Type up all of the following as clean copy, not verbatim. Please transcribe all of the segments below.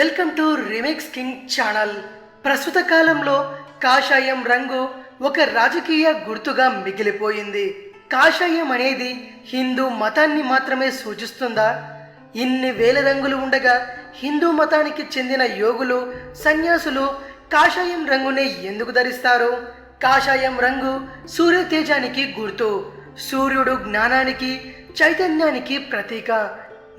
Welcome to remix king channel. ప్రస్తుత కాలంలో కాషాయం రంగు ఒక రాజకీయ గుర్తుగా మిగిలిపోయింది. కాషాయం అనేది హిందూ మతాన్ని మాత్రమే సూచిస్తుందా? ఇన్ని వేల రంగులు ఉండగా హిందూ మతానికి చెందిన యోగులు, సన్యాసులు కాషాయం రంగునే ఎందుకు ధరిస్తారు? కాషాయం రంగు సూర్య తేజానికి గుర్తు. సూర్యుడు జ్ఞానానికి, చైతన్యానికి ప్రతీక.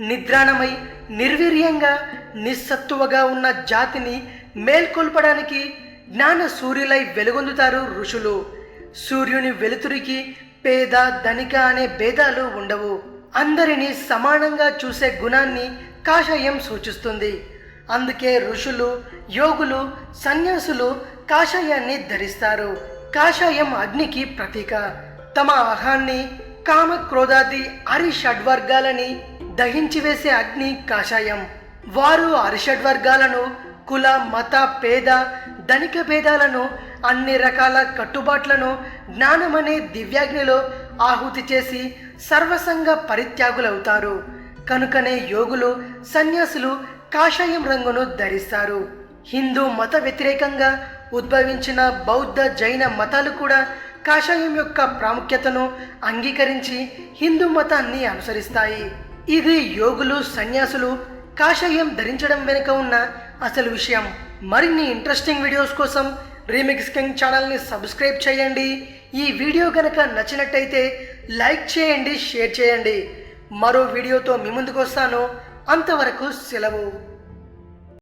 నిద్రాణమై నిర్వీర్యంగా నిస్సత్తువగా ఉన్న జాతిని మేల్కొల్పడానికి జ్ఞాన సూర్యులై వెలుగొందుతారు ఋషులు. సూర్యుని వెలుతురికి పేద ధనిక అనే భేదాలు ఉండవు. అందరినీ సమానంగా చూసే గుణాన్ని కాషాయం సూచిస్తుంది. అందుకే ఋషులు, యోగులు, సన్యాసులు కాషాయాన్ని ధరిస్తారు. కాషాయం అగ్నికి ప్రతీక. తమ అహాన్ని, కామ, క్రోధాది అరిషడ్వర్గాలని దహించి వేసే అగ్ని కాషాయం. వారు అరిషడ్వర్గాలను, కుల, మత, పేద, ధనిక భేదాలను, అన్ని రకాల కట్టుబాట్లను జ్ఞానమనే దివ్యాగ్నిలో ఆహుతి చేసి సర్వసంగ పరిత్యాగులవుతారు. కనుకనే యోగులు, సన్యాసులు కాషాయం రంగును ధరిస్తారు. హిందూ మత వ్యతిరేకంగా ఉద్భవించిన బౌద్ధ, జైన మతాలు కూడా కాషాయం యొక్క ప్రాముఖ్యతను అంగీకరించి హిందూ మతాన్ని అనుసరిస్తాయి. ఇది యోగులు, సన్యాసులు కాషాయం ధరించడం వెనుక ఉన్న అసలు విషయం. మరిన్ని ఇంట్రెస్టింగ్ వీడియోస్ కోసం రీమిక్స్ కింగ్ ఛానల్ని సబ్స్క్రైబ్ చేయండి. ఈ వీడియో గనక నచ్చినట్టయితే లైక్ చేయండి, షేర్ చేయండి. మరో వీడియోతో మీ ముందుకు వస్తాను. అంతవరకు సెలవు.